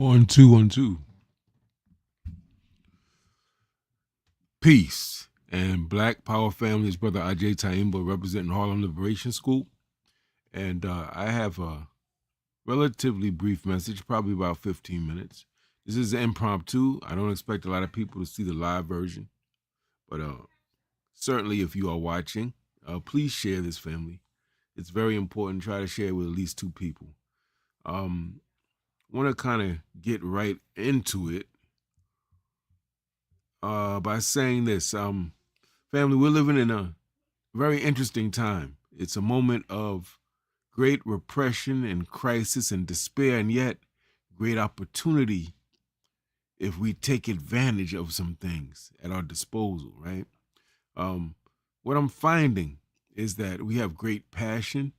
On two, on two. Peace. And Black Power Family's brother Agyei Taimba representing Harlem Liberation School. And I have a relatively brief message, probably about 15 minutes. This is impromptu. I don't expect a lot of people to see the live version. But certainly if you are watching, please share this, family. It's very important. Try to share it with at least two people. Want to kind of get right into it by saying this. Family, we're living in a very interesting time. It's a moment of great repression and crisis and despair, and yet great opportunity if we take advantage of some things at our disposal, right? What I'm finding is that we have great passion,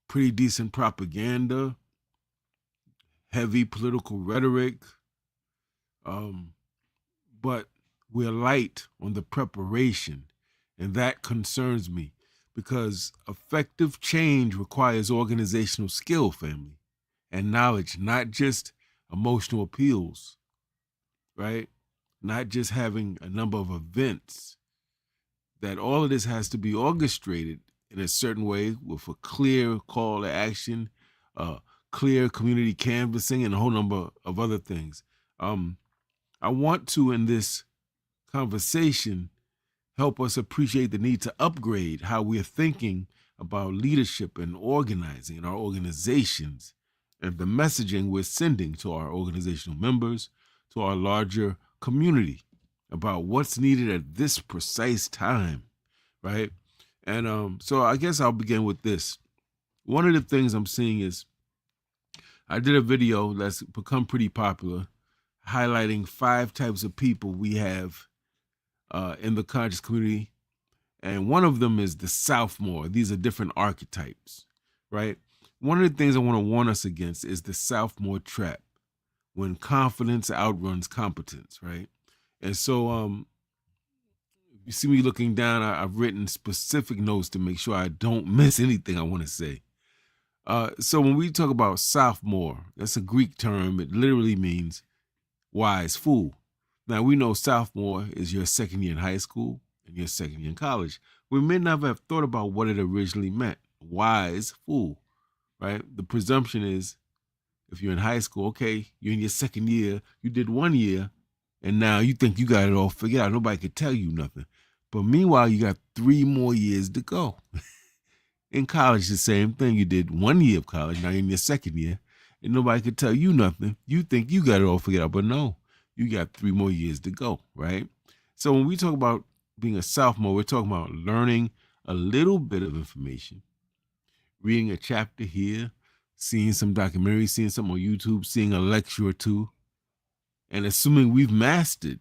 pretty decent propaganda, heavy political rhetoric, but we're light on the preparation, and that concerns me because effective change requires organizational skill, family, and knowledge, not just emotional appeals, right? Not just having a number of events. That all of this has to be orchestrated in a certain way with a clear call to action, clear community canvassing, and a whole number of other things. I want to, in this conversation, help us appreciate the need to upgrade how we're thinking about leadership and organizing in our organizations and the messaging we're sending to our organizational members, to our larger community about what's needed at this precise time, right? And so I guess I'll begin with this. One of the things I'm seeing is I did a video that's become pretty popular highlighting 5 types of people we have in the conscious community. And one of them is the sophomore. These are different archetypes, right? One of the things I want to warn us against is the sophomore trap, when confidence outruns competence, right? And so you see me looking down, I've written specific notes to make sure I don't miss anything I want to say. So when we talk about sophomore, that's a Greek term. It literally means wise fool. Now, we know sophomore is your second year in high school and your second year in college. We may never have thought about what it originally meant, wise fool, right? The presumption is if you're in high school, okay, you're in your second year, you did 1 year, and now you think you got it all figured out. Nobody could tell you nothing. But meanwhile, you got 3 more years to go. In college, the same thing. You did 1 year of college, now you're in your second year, and nobody could tell you nothing. You think you got it all figured out, but no, you got 3 more years to go, right? So when we talk about being a sophomore, we're talking about learning a little bit of information, reading a chapter here, seeing some documentary, seeing something on YouTube, seeing a lecture or two, and assuming we've mastered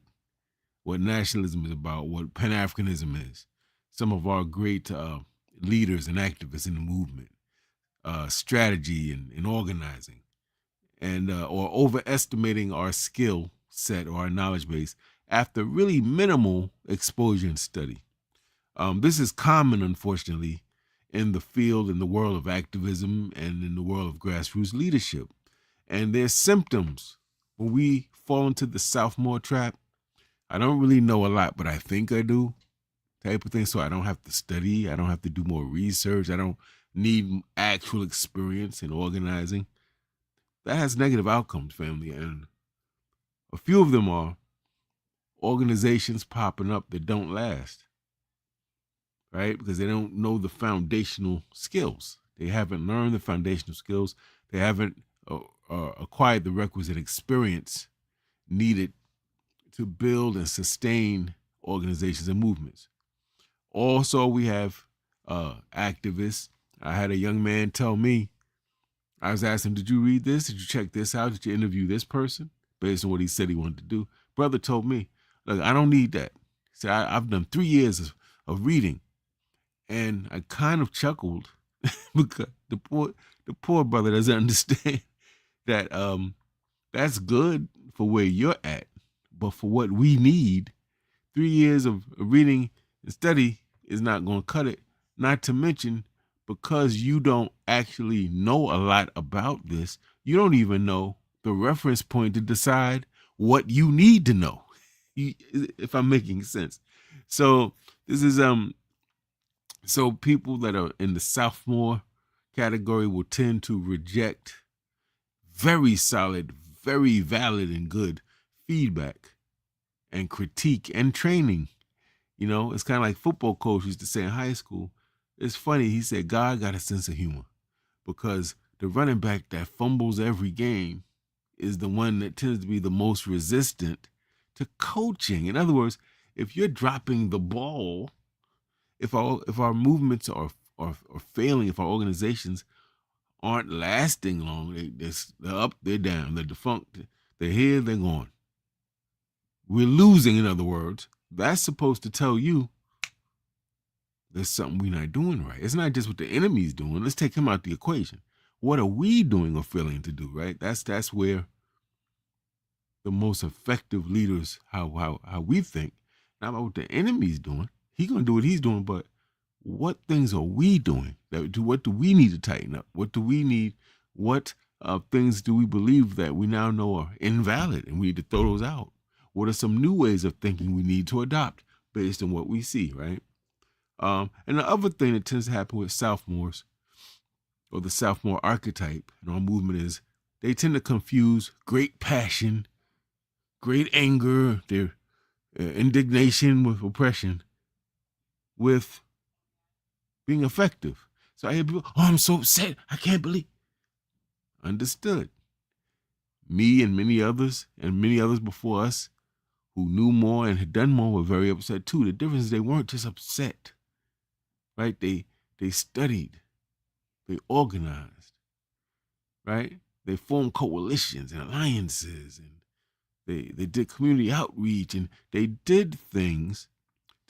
what nationalism is about, what Pan-Africanism is, some of our great leaders and activists in the movement, strategy and organizing, and or overestimating our skill set or our knowledge base after really minimal exposure and study. This is common, unfortunately, in the field, in the world of activism, and in the world of grassroots leadership. And there's symptoms when we fall into the sophomore trap. I don't really know a lot, but I think I do, type of thing. So I don't have to study. I don't have to do more research. I don't need actual experience in organizing. That has negative outcomes, family. And a few of them are organizations popping up that don't last, right? Because they don't know the foundational skills. They haven't learned the foundational skills. They haven't acquired the requisite experience needed to build and sustain organizations and movements. Also, we have activists. I had a young man tell me, I was asking, did you read this? Did you check this out? Did you interview this person? Based on what he said he wanted to do. Brother told me, look, I don't need that. He said, I've done 3 years of reading. And I kind of chuckled because the poor brother doesn't understand that that's good for where you're at. But for what we need, 3 years of reading and study is not going to cut it. Not to mention, because you don't actually know a lot about this, you don't even know the reference point to decide what you need to know. If I'm making sense. So this is so people that are in the sophomore category will tend to reject very solid, very valid and good feedback and critique and training. You know, it's kind of like football coach used to say in high school. It's funny, he said God got a sense of humor, because the running back that fumbles every game is the one that tends to be the most resistant to coaching. In other words, if you're dropping the ball, if our movements are failing, if our organizations aren't lasting long, they're up, they're down, they're defunct, they're here, they're gone. We're losing, in other words. That's supposed to tell you there's something we're not doing right. It's not just what the enemy's doing. Let's take him out the equation. What are we doing or failing to do, right? That's where the most effective leaders, how we think, not about what the enemy's doing. He's gonna do what he's doing, but what things are we doing? What do we need to tighten up? What do we need? What things do we believe that we now know are invalid and we need to throw those out? What are some new ways of thinking we need to adopt based on what we see, right? And the other thing that tends to happen with sophomores, or the sophomore archetype in our movement, is they tend to confuse great passion, great anger, their indignation with oppression, with being effective. So I hear people, oh, I'm so upset, I can't believe. Understood. Me and many others before us who knew more and had done more were very upset too. The difference is they weren't just upset, right? They studied, they organized, right? They formed coalitions and alliances, and they did community outreach, and they did things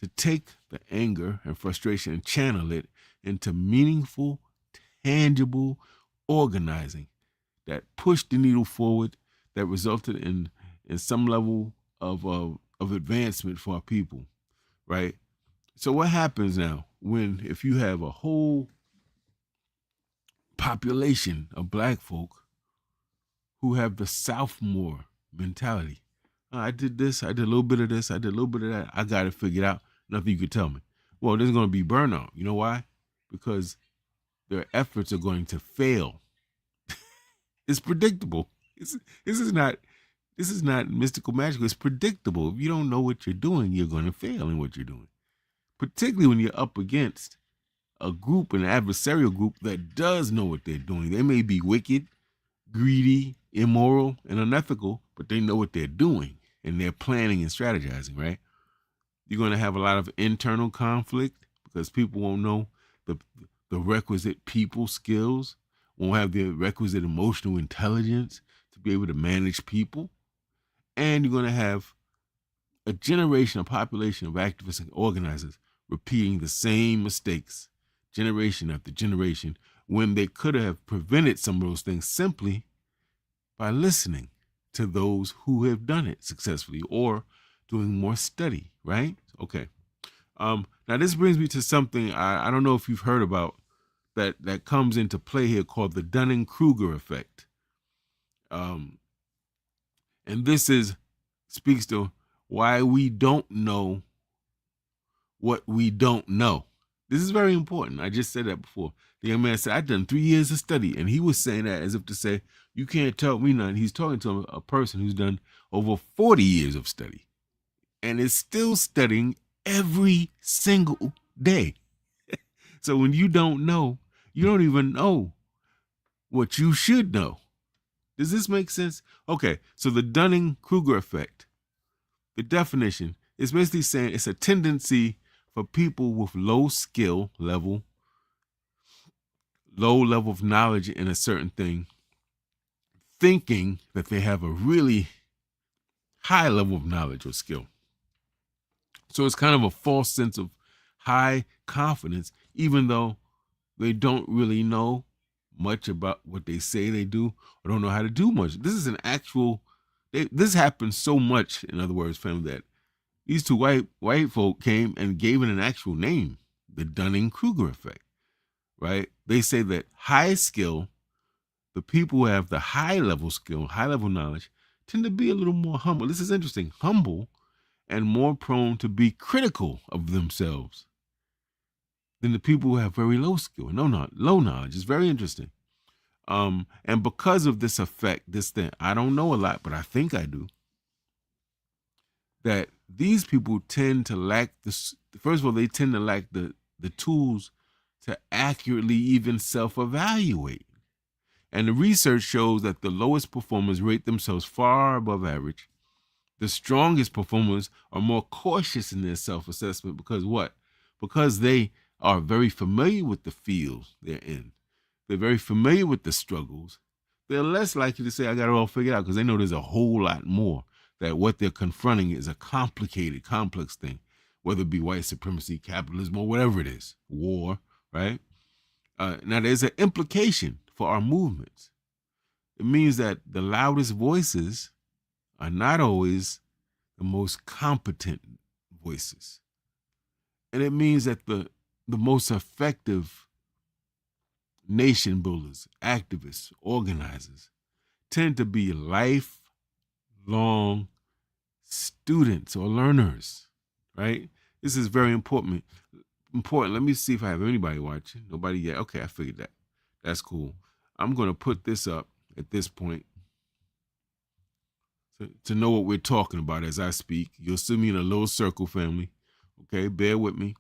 to take the anger and frustration and channel it into meaningful, tangible organizing that pushed the needle forward, that resulted in some level of advancement for our people, right? So what happens now if you have a whole population of Black folk who have the sophomore mentality? I did this, I did a little bit of this, I did a little bit of that, I got it figured out, nothing you could tell me. Well, there's going to be burnout. You know why? Because their efforts are going to fail. It's predictable. This is not mystical magic. It's predictable. If you don't know what you're doing, you're going to fail in what you're doing. Particularly when you're up against a group, an adversarial group that does know what they're doing. They may be wicked, greedy, immoral, and unethical, but they know what they're doing, and they're planning and strategizing, right? You're going to have a lot of internal conflict because people won't know the requisite people skills, won't have the requisite emotional intelligence to be able to manage people. And you're going to have a population of activists and organizers repeating the same mistakes generation after generation, when they could have prevented some of those things simply by listening to those who have done it successfully or doing more study, right? Okay. Now this brings me to something I don't know if you've heard about that comes into play here, called the Kruger Effect. And this speaks to why we don't know what we don't know. This is very important. I just said that before. The young man said, I've done 3 years of study. And he was saying that as if to say, you can't tell me nothing. He's talking to a person who's done over 40 years of study and is still studying every single day. So when you don't know, you don't even know what you should know. Does this make sense? Okay, so the Kruger effect, the definition is basically saying it's a tendency for people with low level of knowledge in a certain thing, thinking that they have a really high level of knowledge or skill. So it's kind of a false sense of high confidence, even though they don't really know much about what they say they do or don't know how to do much. This is this happens so much, in other words, family, that these two white folk came and gave it an actual name, the Kruger effect, right? They say that high skill, the people who have the high level skill, high level knowledge, tend to be a little more humble. This is interesting. Humble and more prone to be critical of themselves than the people who have very low skill, low knowledge. It's very interesting. And because of this effect, this thing, I don't know a lot, but I think I do, that these people tend to lack this. First of all, they tend to lack the tools to accurately even self-evaluate. And the research shows that the lowest performers rate themselves far above average. The strongest performers are more cautious in their self-assessment because what? Because they are very familiar with the field they're in. They're very familiar with the struggles. They're less likely to say, I got it all figured out, because they know there's a whole lot more, that what they're confronting is a complicated, complex thing, whether it be white supremacy, capitalism, or whatever it is, war, right? Now, there's an implication for our movements. It means that the loudest voices are not always the most competent voices. And it means that the most effective nation builders, activists, organizers tend to be lifelong students or learners, right? This is very important. Let me see if I have anybody watching. Nobody yet. Okay, I figured that. That's cool. I'm going to put this up at this point to know what we're talking about as I speak. You'll see me in a little circle, family. Okay, bear with me.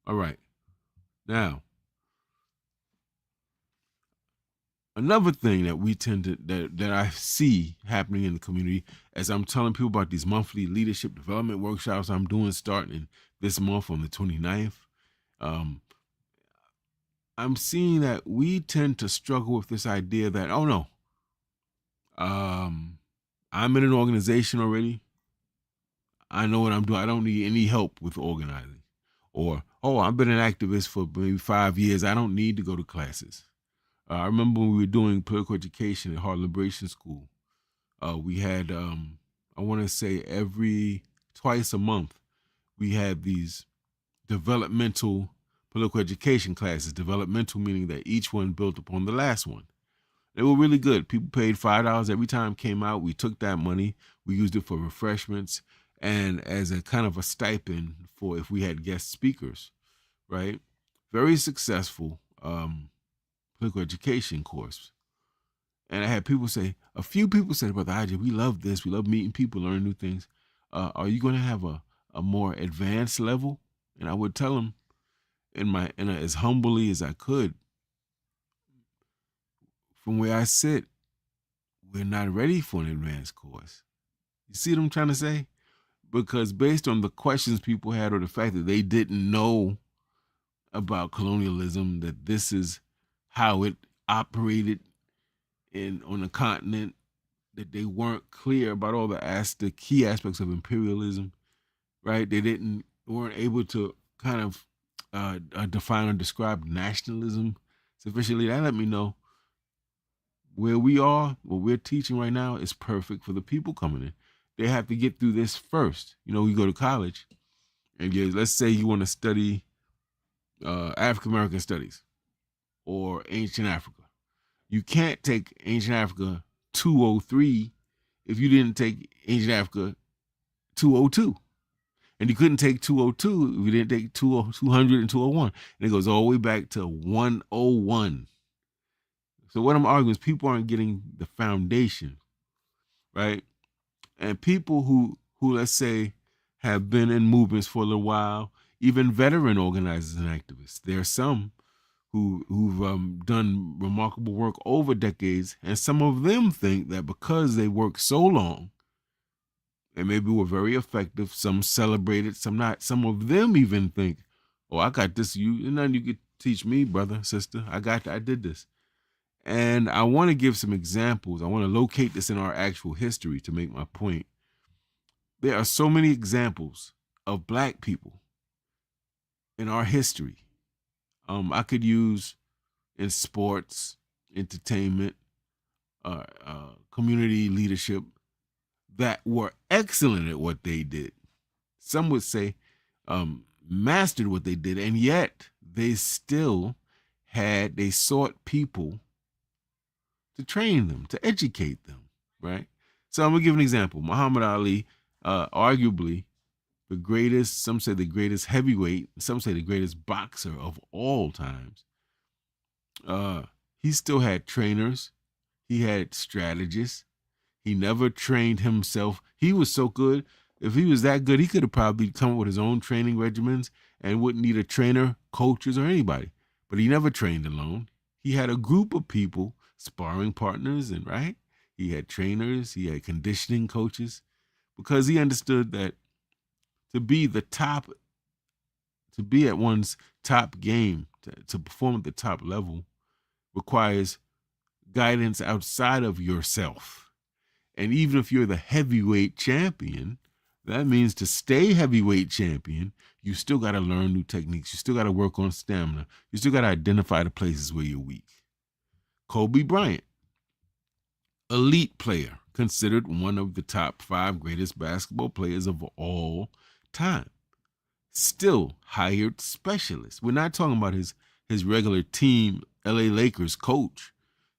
All right. Now, another thing that we tend to, that I see happening in the community, as I'm telling people about these monthly leadership development workshops I'm doing starting this month on the 29th, I'm seeing that we tend to struggle with this idea that, oh no, I'm in an organization already. I know what I'm doing. I don't need any help with organizing. Or, oh, I've been an activist for maybe 5 years. I don't need to go to classes. I remember when we were doing political education at Heart Liberation School, we had, I want to say twice a month, we had these developmental political education classes. Developmental meaning that each one built upon the last one. They were really good. People paid $5 every time came out. We took that money, we used it for refreshments and as a kind of a stipend for if we had guest speakers, right? Very successful political education course. And I had a few people said, Brother Agyei, we love this. We love meeting people, learning new things. Are you going to have a more advanced level? And I would tell them as humbly as I could, from where I sit, we're not ready for an advanced course. You see what I'm trying to say? Because based on the questions people had or the fact that they didn't know about colonialism, that this is how it operated on the continent, that they weren't clear about all the key aspects of imperialism, right? They weren't able to kind of define or describe nationalism sufficiently. That let me know where we are, what we're teaching right now is perfect for the people coming in. They have to get through this first. You know, you go to college, and let's say you want to study African American studies or ancient Africa. You can't take ancient Africa 203 if you didn't take ancient Africa 202. And you couldn't take 202 if you didn't take 200 and 201. And it goes all the way back to 101. So what I'm arguing is people aren't getting the foundation, right? And people who let's say have been in movements for a little while, even veteran organizers and activists, there are some who've done remarkable work over decades, and some of them think that because they worked so long and maybe were very effective, some celebrated, some not. Some of them even think, "Oh, I got this. Nothing you could teach me, brother, sister. I did this." And I want to give some examples. I want to locate this in our actual history to make my point. There are so many examples of Black people in our history. I could use in sports, entertainment, community leadership that were excellent at what they did. Some would say mastered what they did, and yet they still they sought people to train them, to educate them, right? So I'm gonna give an example. Muhammad Ali, arguably the greatest, some say the greatest heavyweight, some say the greatest boxer of all times. Uh, he still had trainers, he had strategists. He never trained himself. He was so good. If he was that good, he could have probably come up with his own training regimens and wouldn't need a trainer, coaches, or anybody. But he never trained alone. He had a group of people, sparring partners, and right? He had trainers, he had conditioning coaches, because he understood that to be the top, to be at one's top game, to perform at the top level, requires guidance outside of yourself. And even if you're the heavyweight champion, that means to stay heavyweight champion, you still got to learn new techniques. You still got to work on stamina. You still got to identify the places where you're weak. Kobe Bryant, elite player, considered one of the top 5 greatest basketball players of all time. Still hired specialists. We're not talking about his regular team, LA Lakers coach.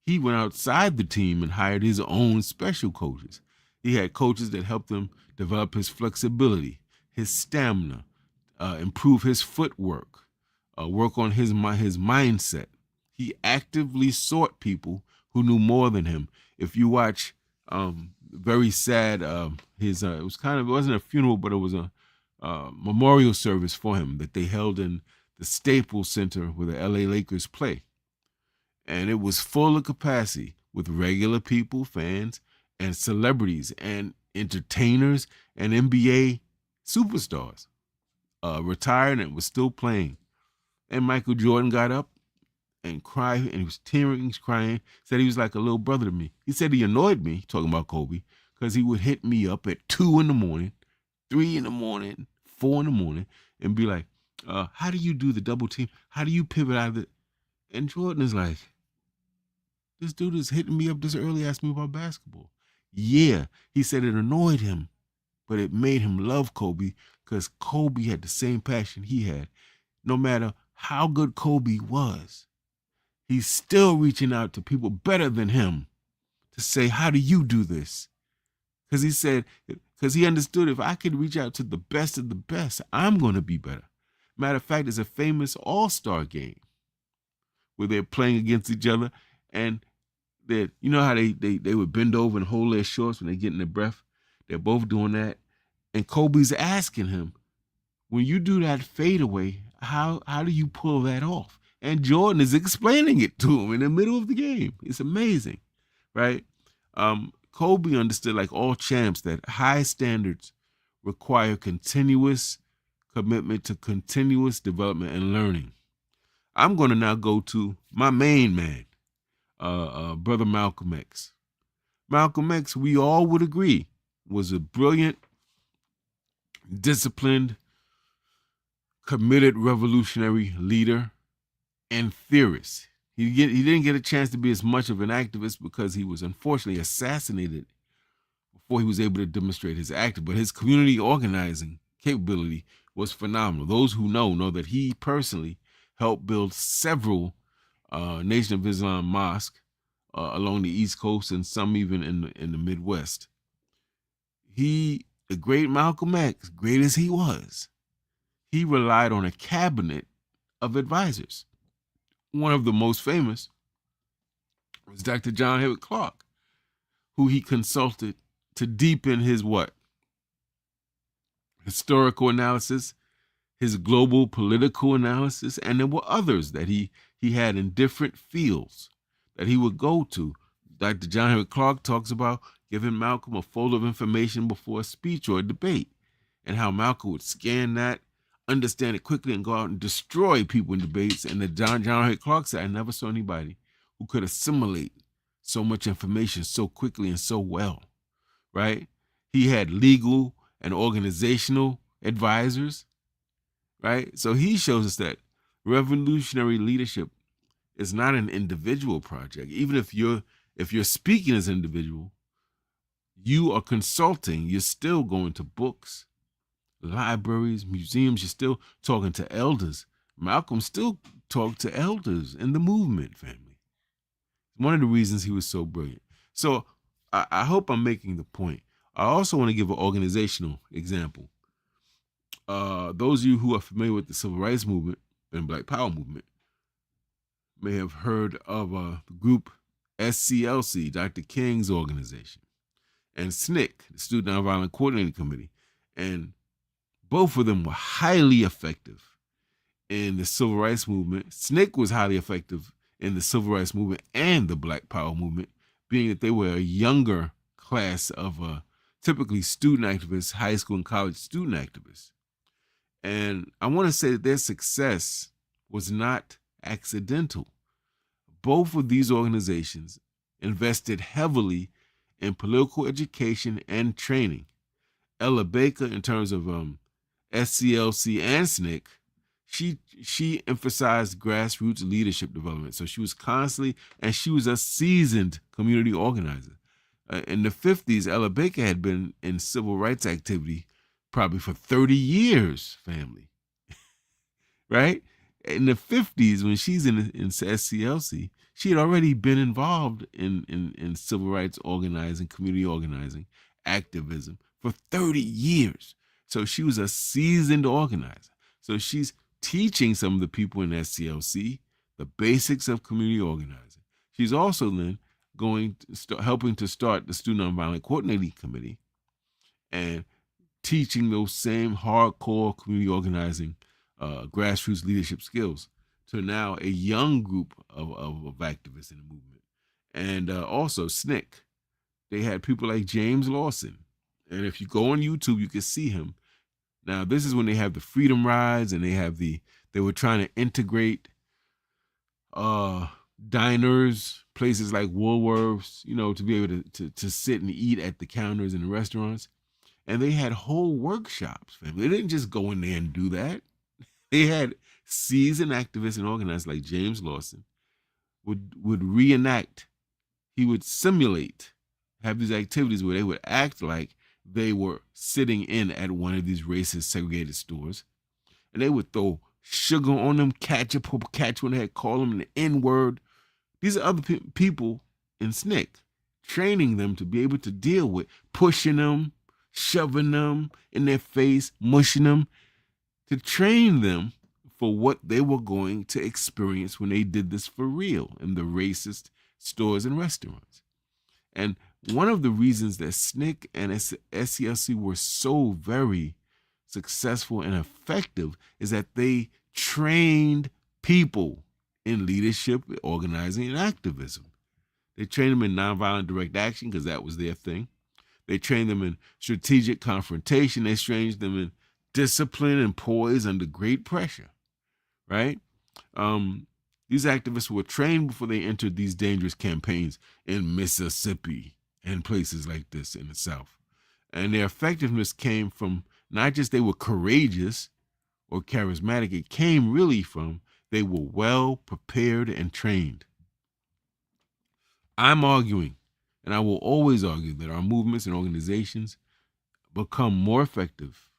He went outside the team and hired his own special coaches. He had coaches that helped him develop his flexibility, his stamina, improve his footwork, work on his mindset. He actively sought people who knew more than him. If you watch, very sad, it wasn't a funeral, but it was a memorial service for him that they held in the Staples Center where the LA Lakers play. And it was full of capacity with regular people, fans, and celebrities and entertainers and NBA superstars. Retired and was still playing. And Michael Jordan got up and cried, and he was tearing, he was crying, said he was like a little brother to me. He said he annoyed me, talking about Kobe, because he would hit me up at 2 in the morning, 3 in the morning, 4 in the morning, and be like, how do you do the double team? How do you pivot out of it? And Jordan is like, this dude is hitting me up this early, asking me about basketball. Yeah, he said it annoyed him, but it made him love Kobe because Kobe had the same passion he had. No matter how good Kobe was, he's still reaching out to people better than him to say, how do you do this? Because he said, because he understood if I could reach out to the best of the best, I'm going to be better. Matter of fact, there's a famous all-star game where they're playing against each other, and that, you know how they would bend over and hold their shorts when they get in their breath? They're both doing that. And Kobe's asking him, when you do that fadeaway, how do you pull that off? And Jordan is explaining it to him in the middle of the game. It's amazing, right? Kobe understood, like all champs, that high standards require continuous commitment to continuous development and learning. I'm going to now go to my main man, Brother Malcolm X. Malcolm X, we all would agree, was a brilliant, disciplined, committed revolutionary leader and theorist. He didn't get a chance to be as much of an activist because he was unfortunately assassinated before he was able to demonstrate his active. But his community organizing capability was phenomenal. Those who know that he personally helped build several Nation of Islam mosques along the East Coast and some even in the Midwest. The great Malcolm X, great as he was, he relied on a cabinet of advisors. One of the most famous was Dr. John Henrik Clarke, who he consulted to deepen his historical analysis, his global political analysis, and there were others that he had in different fields that he would go to. Dr. John Henrik Clarke talks about giving Malcolm a folder of information before a speech or a debate, and how Malcolm would scan that, understand it quickly, and go out and destroy people in debates. And the John Henrik Clarke said, I never saw anybody who could assimilate so much information so quickly and so well, right? He had legal and organizational advisors, right? So he shows us that revolutionary leadership is not an individual project. Even if you're speaking as an individual, you are consulting, you're still going to books, libraries, museums, you're still talking to elders. Malcolm still talk to elders in the movement, family. One of the reasons he was so brilliant. So I hope I'm making the point. I also want to give an organizational example. Those of you who are familiar with the civil rights movement and Black Power movement may have heard of the group SCLC, Dr. King's organization, and SNCC, the Student Nonviolent Coordinating Committee. And both of them were highly effective in the civil rights movement. SNCC was highly effective in the civil rights movement and the Black Power movement, being that they were a younger class of typically student activists, high school and college student activists. And I want to say that their success was not accidental. Both of these organizations invested heavily in political education and training. Ella Baker, in terms of SCLC and SNCC, she emphasized grassroots leadership development. So she was constantly, and she was a seasoned community organizer. In the 50s, Ella Baker had been in civil rights activity probably for 30 years, family. Right? In the 50s, when she's in SCLC, she had already been involved in civil rights organizing, community organizing, activism for 30 years. So she was a seasoned organizer. So she's teaching some of the people in SCLC the basics of community organizing. She's also then going to helping to start the Student Nonviolent Coordinating Committee and teaching those same hardcore community organizing, grassroots leadership skills to now a young group of activists in the movement. And also SNCC, they had people like James Lawson. And if you go on YouTube, you can see him. Now, this is when they have the freedom rides and they were trying to integrate diners, places like Woolworths, to be able to sit and eat at the counters in the restaurants. And they had whole workshops, family. They didn't just go in there and do that. They had seasoned activists and organizers like James Lawson would reenact. He would simulate, have these activities where they would act like they were sitting in at one of these racist segregated stores, and they would throw sugar on them, ketchup, catch when they had called them the N-word. These are other people in SNCC, training them to be able to deal with pushing them, shoving them in their face, mushing them, to train them for what they were going to experience when they did this for real in the racist stores and restaurants. And one of the reasons that SNCC and SCLC were so very successful and effective is that they trained people in leadership, organizing, and activism. They trained them in nonviolent direct action because that was their thing. They trained them in strategic confrontation. They trained them in discipline and poise under great pressure, right? These activists were trained before they entered these dangerous campaigns in Mississippi and places like this in the South. And their effectiveness came from not just they were courageous or charismatic, it came really from they were well prepared and trained. I'm arguing, and I will always argue, that our movements and organizations become more effective,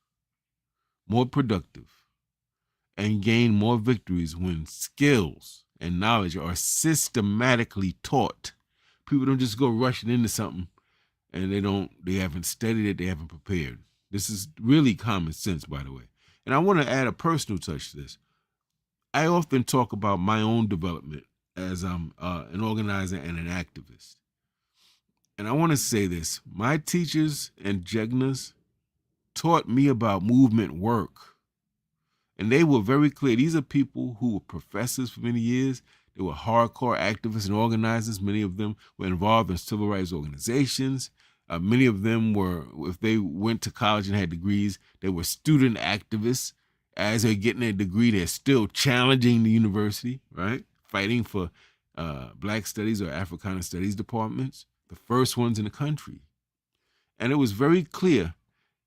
more productive, and gain more victories when skills and knowledge are systematically taught. People don't just go rushing into something and they haven't studied it, they haven't prepared. This is really common sense, by the way. And I want to add a personal touch to this. I often talk about my own development as an organizer and an activist. And I want to say this. My teachers and jegnas taught me about movement work. And they were very clear. These are people who were professors for many years. They were hardcore activists and organizers. Many of them were involved in civil rights organizations. Many of them were, if they went to college and had degrees, they were student activists. As they're getting their degree, they're still challenging the university, right? Fighting for Black studies or Africana studies departments, the first ones in the country. And it was very clear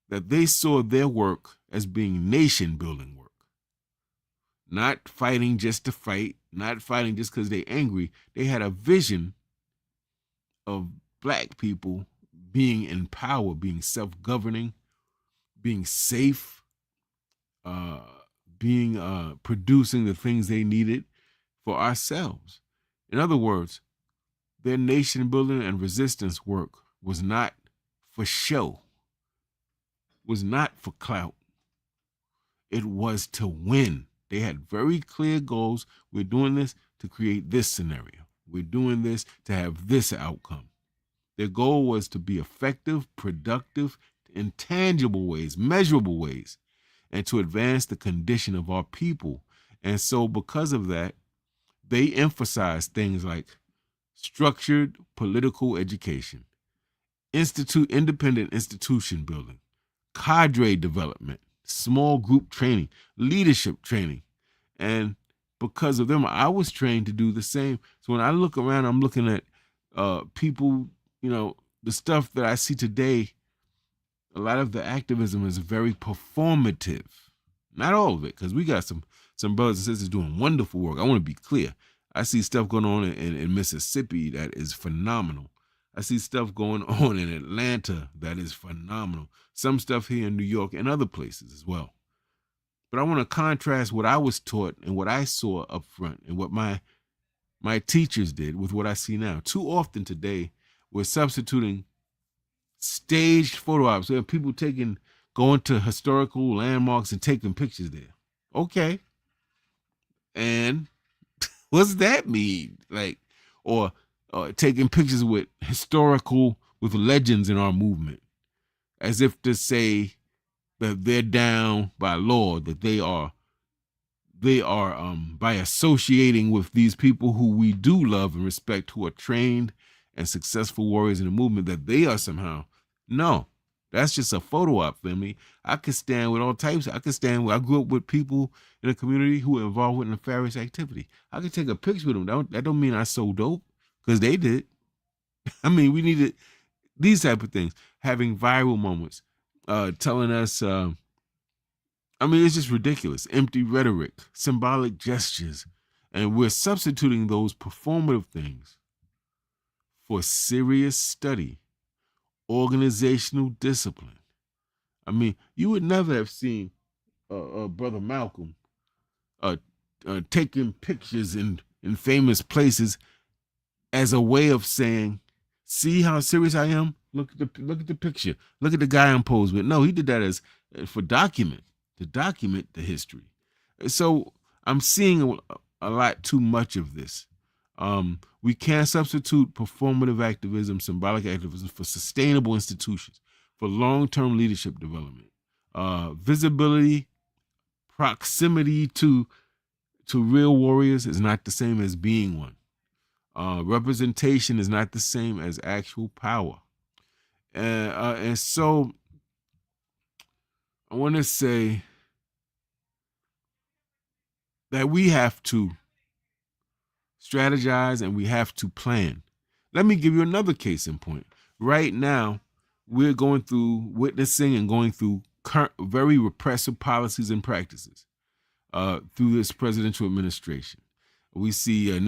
that they saw their work as being nation-building work. Not fighting just to fight, not fighting just because they're angry. They had a vision of Black people being in power, being self-governing, being safe, producing the things they needed for ourselves. In other words, their nation building and resistance work was not for show, was not for clout. It was to win. They had very clear goals. We're doing this to create this scenario. We're doing this to have this outcome. Their goal was to be effective, productive, in tangible ways, measurable ways, and to advance the condition of our people. And so, because of that, they emphasized things like structured political education, independent institution building, cadre development, small group training, leadership training. And because of them, I was trained to do the same. So when I look around, I'm looking at people, the stuff that I see today. A lot of the activism is very performative. Not all of it, because we got some brothers and sisters doing wonderful work. I want to be clear. I see stuff going on in Mississippi that is phenomenal. I see stuff going on in Atlanta that is phenomenal. Some stuff here in New York and other places as well. But I want to contrast what I was taught and what I saw up front and what my teachers did with what I see now. Too often today, we're substituting staged photo ops. There are people going to historical landmarks and taking pictures there. Okay. And what's that mean? Like, or taking pictures with legends in our movement, as if to say that they're down by law, that they are by associating with these people who we do love and respect, who are trained and successful warriors in the movement, that they are somehow. No, that's just a photo op, family. I could stand with all types. I grew up with people in a community who were involved with nefarious activity. I could take a picture with them. That don't mean I so dope, because they did. I mean, we needed these type of things, having viral moments, telling us, it's just ridiculous. Empty rhetoric, symbolic gestures. And we're substituting those performative things for serious study, organizational discipline. I mean, you would never have seen Brother Malcolm taking pictures in famous places as a way of saying, see how serious I am? Look at the picture. Look at the guy I'm posed with. No, he did that as to document the history. So I'm seeing a lot too much of this. We can't substitute performative activism, symbolic activism for sustainable institutions, for long-term leadership development. Visibility, proximity to real warriors is not the same as being one. Representation is not the same as actual power. And so I want to say that we have to strategize and we have to plan. Let me give you another case in point. Right now, we're witnessing and going through very repressive policies and practices through this presidential administration. We see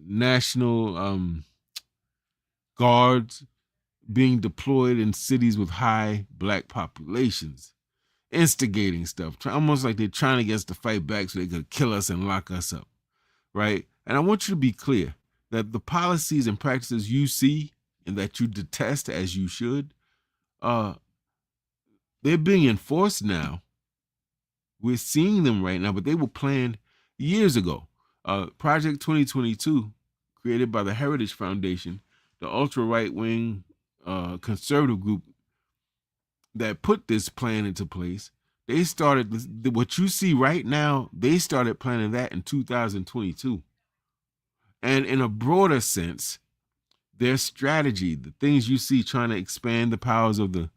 national guards being deployed in cities with high black populations, instigating stuff, almost like they're trying to get us to fight back so they could kill us and lock us up, right? And I want you to be clear that the policies and practices you see and that you detest, as you should, they're being enforced now. We're seeing them right now, but they were planned years ago. Project 2022, created by the Heritage Foundation, the ultra-right-wing conservative group that put this plan into place, they started, what you see right now, they started planning that in 2022. And in a broader sense, their strategy, the things you see trying to expand the powers of the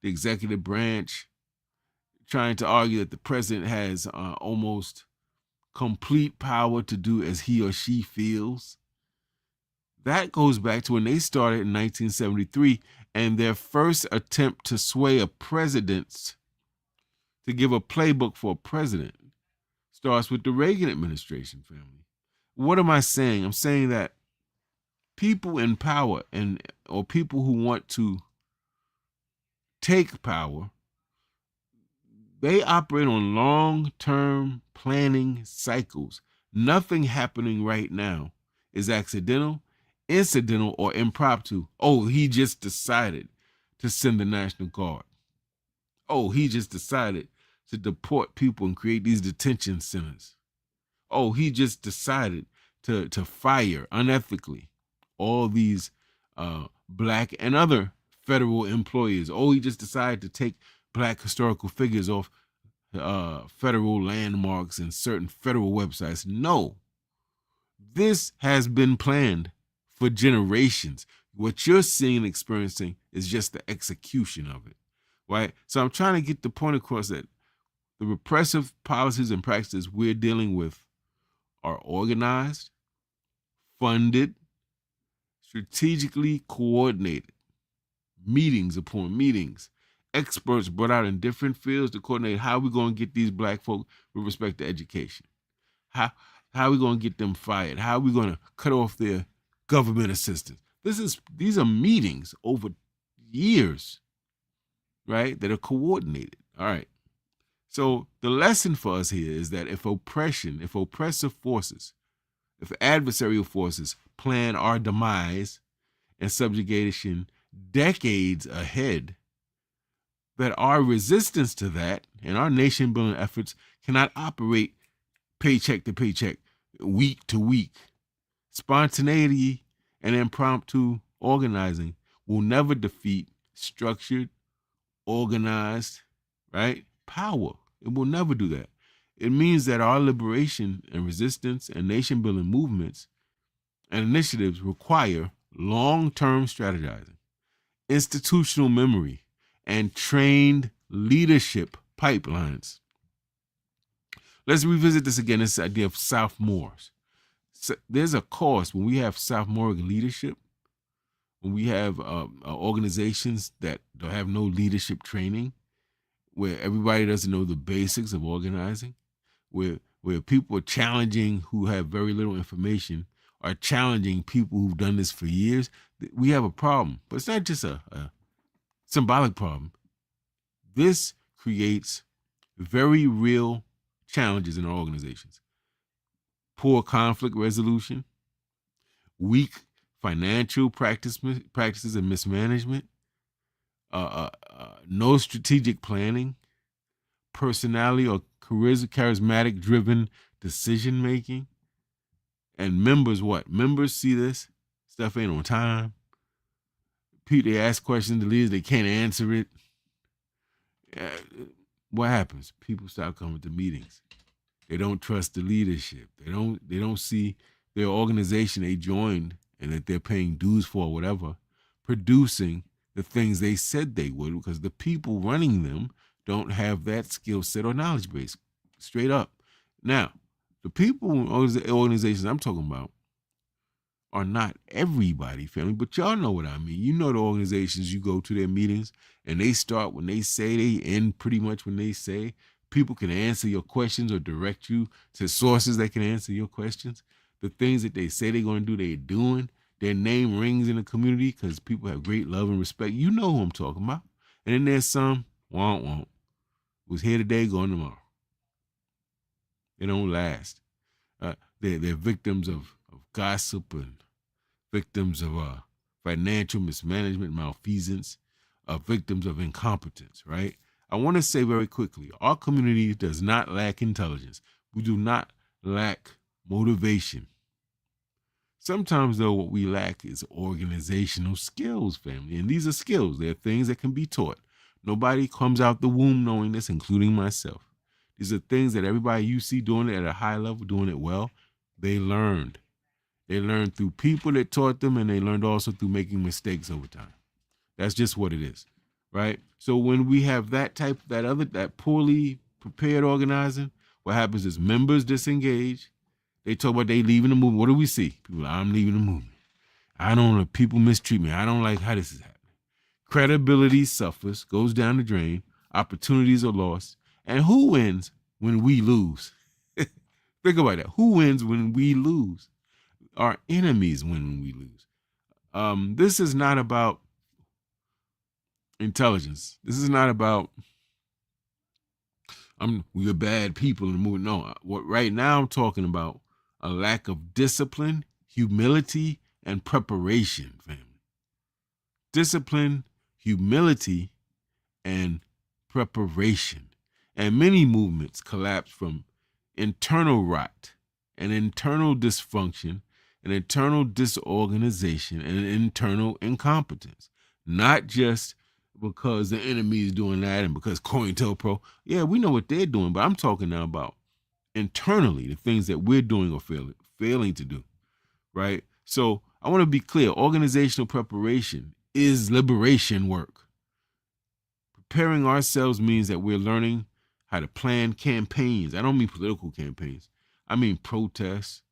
executive branch, trying to argue that the president has almost complete power to do as he or she feels. That goes back to when they started in 1973 and their first attempt to sway a president, to give a playbook for a president, starts with the Reagan administration, family. What am I saying? I'm saying that people in power or people who want to take power, they operate on long-term planning cycles. Nothing happening right now is accidental, incidental, or impromptu. Oh, he just decided to send the National Guard. Oh, he just decided to deport people and create these detention centers. Oh, he just decided to fire unethically all these black and other federal employees. Oh, he just decided to take black historical figures off federal landmarks and certain federal websites. No, this has been planned for generations. What you're seeing and experiencing is just the execution of it, right? So I'm trying to get the point across that the repressive policies and practices we're dealing with are organized, funded, strategically coordinated, meetings upon meetings, experts brought out in different fields to coordinate how we're going to get these black folk with respect to education. How are we going to get them fired? How are we going to cut off their government assistance? These are meetings over years, right, that are coordinated. All right. So the lesson for us here is that if oppressive forces, if adversarial forces plan our demise and subjugation decades ahead, that our resistance to that and our nation building efforts cannot operate paycheck to paycheck, week to week. Spontaneity and impromptu organizing will never defeat structured, organized, right, power. It will never do that. It means that our liberation and resistance and nation building movements and initiatives require long-term strategizing, institutional memory, and trained leadership pipelines. Let's revisit this again, this idea of sophomores. So there's a cost when we have sophomoric leadership, when we have organizations that don't have no leadership training, where everybody doesn't know the basics of organizing, where people are challenging who have very little information, are challenging people who've done this for years. We have a problem, but it's not just a symbolic problem. This creates very real challenges in our organizations. Poor conflict resolution, weak financial practices and mismanagement, no strategic planning, personality or charismatic driven decision making. And members, what? Members see this stuff ain't on time. People, they ask questions to leaders, they can't answer it. What happens? People start coming to meetings. They don't trust the leadership. They don't see their organization they joined and that they're paying dues for or whatever, producing the things they said they would, because the people running them don't have that skill set or knowledge base. Straight up. Now, the people in organizations I'm talking about are not everybody, family, but y'all know what I mean. You know the organizations, you go to their meetings and they start when they say, they end pretty much when they say. People can answer your questions or direct you to sources that can answer your questions. The things that they say they're going to do, they're doing. Their name rings in the community because people have great love and respect. You know who I'm talking about. And then there's some, who's here today, going tomorrow. They don't last. They're victims of gossip and victims of financial mismanagement, malfeasance, victims of incompetence, right? I want to say very quickly, our community does not lack intelligence. We do not lack motivation. Sometimes, though, what we lack is organizational skills, family. And these are skills. They're things that can be taught. Nobody comes out the womb knowing this, including myself. These are things that everybody you see doing it at a high level, doing it well, they learned. They learned through people that taught them, and they learned also through making mistakes over time. That's just what it is, right? So when we have that poorly prepared organizing, what happens is members disengage. They talk about they leaving the movement. What do we see? People, I'm leaving the movement. I don't know. People mistreat me. I don't like how this is happening. Credibility suffers, goes down the drain. Opportunities are lost. And who wins when we lose? Think about that. Who wins when we lose? Our enemies win when we lose. This is not about intelligence. This is not about we're bad people in the movement. No, what right now I'm talking about a lack of discipline, humility, and preparation, family. Discipline, humility, and preparation. And many movements collapse from internal rot and internal dysfunction and internal disorganization and internal incompetence. Not just because the enemy is doing that and because COINTELPRO, yeah, we know what they're doing, but I'm talking now about internally, the things that we're doing or failing to do, right? So I want to be clear, organizational preparation is liberation work. Preparing ourselves means that we're learning how to plan campaigns. I don't mean political campaigns. I mean protests,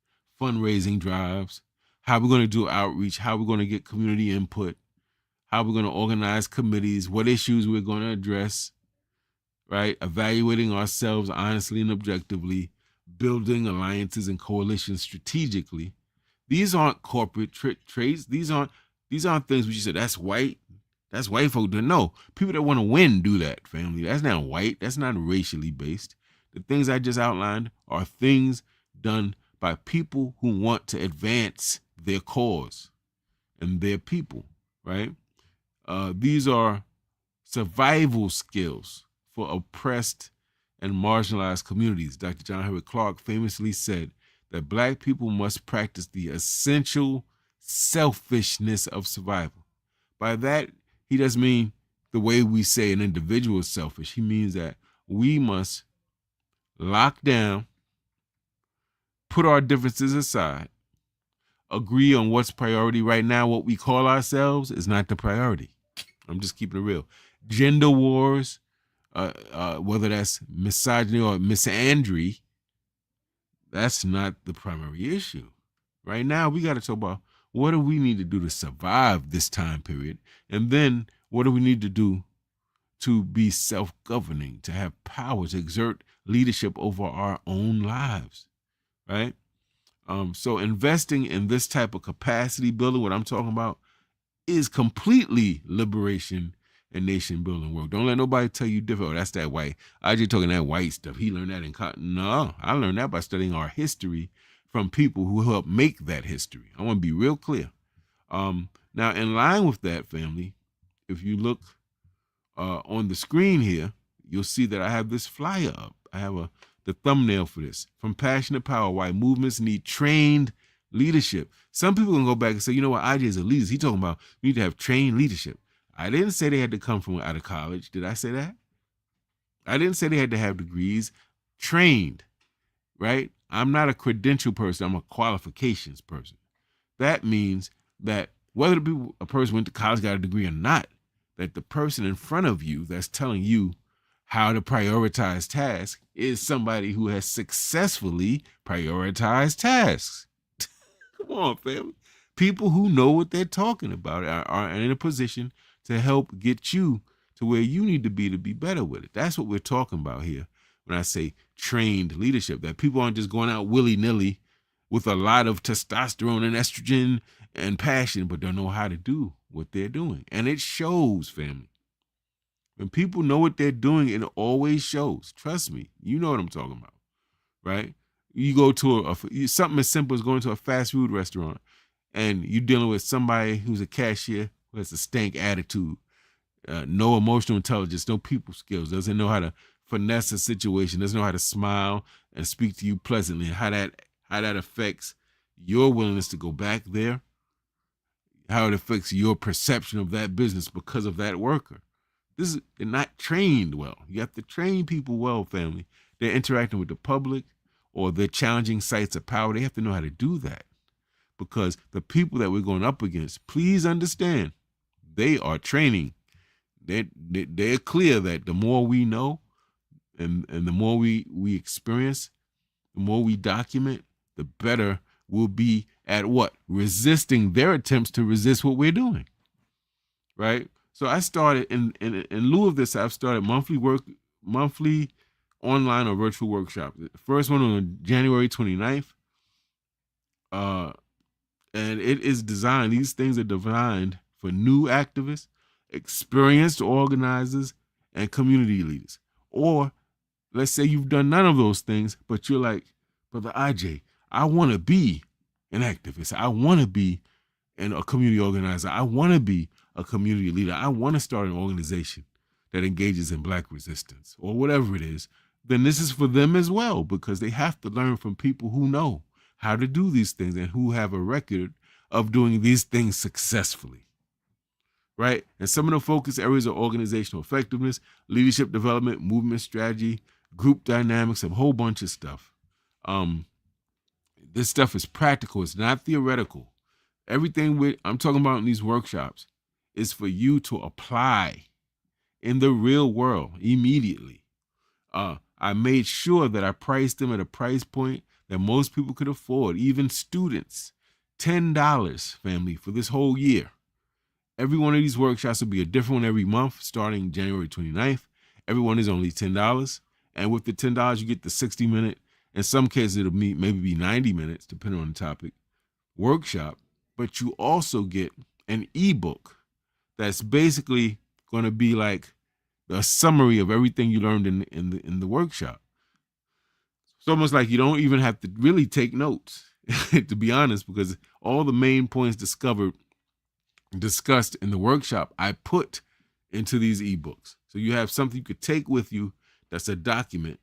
fundraising drives, how we're going to do outreach, how we're going to get community input, how we're going to organize committees, what issues we're going to address, right? Evaluating ourselves honestly and objectively, building alliances and coalitions strategically. These aren't corporate traits. These aren't things which you said, that's white. That's white folk. No, people that want to win do that, family. That's not white. That's not racially based. The things I just outlined are things done by people who want to advance their cause and their people, right? These are survival skills for oppressed and marginalized communities. Dr. John Henrik Clarke famously said that Black people must practice the essential selfishness of survival. By that, he doesn't mean the way we say an individual is selfish. He means that we must lock down, put our differences aside, agree on what's priority. Right now, what we call ourselves is not the priority. I'm just keeping it real. Gender wars, whether that's misogyny or misandry, that's not the primary issue. Right now, we got to talk about what do we need to do to survive this time period? And then what do we need to do to be self-governing, to have power, to exert leadership over our own lives, right? So investing in this type of capacity building, what I'm talking about, is completely liberation and nation building work. Don't let nobody tell you different. Oh, that's that white. Agyei talking that white stuff. He learned that in cotton. No, I learned that by studying our history from people who helped make that history. I want to be real clear. Now, in line with that, family, if you look on the screen here, you'll see that I have this flyer up. I have the thumbnail for this. From Passion to Power, Why Movements Need Trained Leadership. Some people can go back and say, you know what, Agyei is a leader. He's talking about we need to have trained leadership. I didn't say they had to come from out of college. Did I say that? I didn't say they had to have degrees. Trained, right? I'm not a credential person. I'm a qualifications person. That means that whether a person went to college, got a degree or not, that the person in front of you that's telling you how to prioritize tasks is somebody who has successfully prioritized tasks. Come on, family. People who know what they're talking about are in a position to help get you to where you need to be better with it. That's what we're talking about here when I say trained leadership, that people aren't just going out willy-nilly with a lot of testosterone and estrogen and passion, but don't know how to do what they're doing. And it shows, family. When people know what they're doing, it always shows. Trust me. You know what I'm talking about, right? You go to something as simple as going to a fast food restaurant and you're dealing with somebody who's a cashier who has a stank attitude, no emotional intelligence, no people skills, doesn't know how to finesse a situation, doesn't know how to smile and speak to you pleasantly, and how that affects your willingness to go back there, how it affects your perception of that business because of that worker. They're not trained well. You have to train people well, family. They're interacting with the public or they're challenging sites of power. They have to know how to do that, because the people that we're going up against, please understand, they are training. They're clear that the more we know and the more we experience, the more we document, the better we'll be at what? Resisting their attempts to resist what we're doing, right? So I started, in lieu of this, I've started monthly online or virtual workshops. The first one on January 29th. And it is designed, these things are designed for new activists, experienced organizers, and community leaders. Or let's say you've done none of those things, but you're like, Brother Agyei, I want to be an activist. I want to be a community organizer. I want to be a community leader. I want to start an organization that engages in Black resistance or whatever it is. Then this is for them as well, because they have to learn from people who know how to do these things and who have a record of doing these things successfully. Right? And some of the focus areas are organizational effectiveness, leadership development, movement strategy, group dynamics, a whole bunch of stuff. This stuff is practical. It's not theoretical. Everything I'm talking about in these workshops is for you to apply in the real world immediately. I made sure that I priced them at a price point that most people could afford, even students. $10, family, for this whole year. Every one of these workshops will be a different one every month, starting January 29th. Every one is only $10. And with the $10, you get the 60-minute, in some cases it'll maybe be 90 minutes, depending on the topic, workshop. But you also get an ebook that's basically going to be like a summary of everything you learned in the workshop. It's almost like you don't even have to really take notes, to be honest, because all the main points discussed in the workshop, I put into these ebooks. So you have something you could take with you that's a document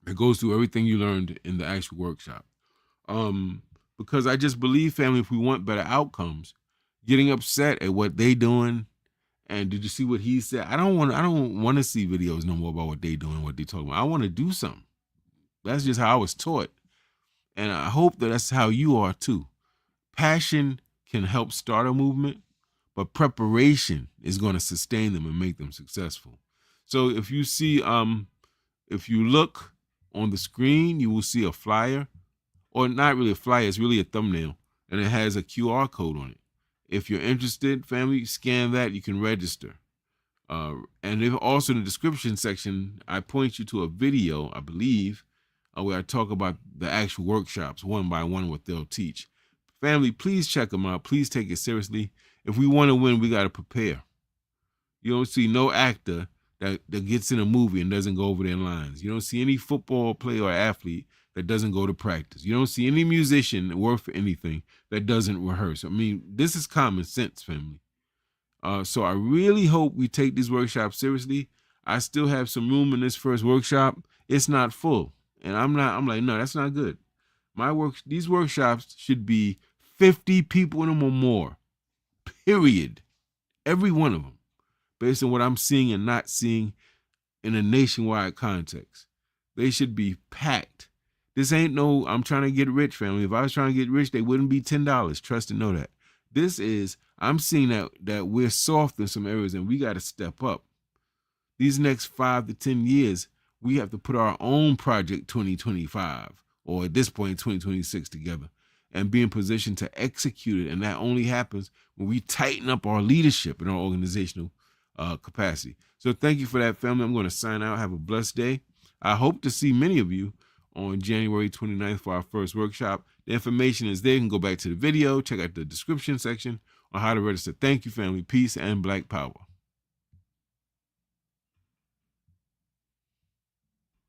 that goes through everything you learned in the actual workshop. Because I just believe, family, if we want better outcomes, getting upset at what they doing, and did you see what he said? I don't want to see videos no more about what they doing, what they talking about. I want to do something. That's just how I was taught. And I hope that that's how you are too. Passion can help start a movement, but preparation is going to sustain them and make them successful. So if you see, if you look on the screen, you will see a flyer, or not really a flyer, it's really a thumbnail, and it has a QR code on it. If you're interested, family, scan that, you can register. And if also in the description section, I point you to a video, I believe, where I talk about the actual workshops, one by one, what they'll teach. Family, please check them out. Please take it seriously. If we want to win, we got to prepare. You don't see no actor that gets in a movie and doesn't go over their lines. You don't see any football player or athlete that doesn't go to practice. You don't see any musician worth anything that doesn't rehearse. I mean, this is common sense, family. So I really hope we take these workshops seriously. I still have some room in this first workshop. It's not full. And I'm like, no, that's not good. These workshops should be 50 people in them or more, period. Every one of them, based on what I'm seeing and not seeing in a nationwide context. They should be packed. This ain't no, I'm trying to get rich, family. If I was trying to get rich, they wouldn't be $10. Trust and know that. This is, I'm seeing that we're soft in some areas and we got to step up. These next 5 to 10 years, we have to put our own Project 2025, or at this point, 2026 together, and be in position to execute it. And that only happens when we tighten up our leadership and our organizational capacity. So thank you for that, family. I'm going to sign out. Have a blessed day. I hope to see many of you on January 29th for our first workshop. The information is there. You can go back to the video, check out the description section on how to register. Thank you, family. Peace and Black Power.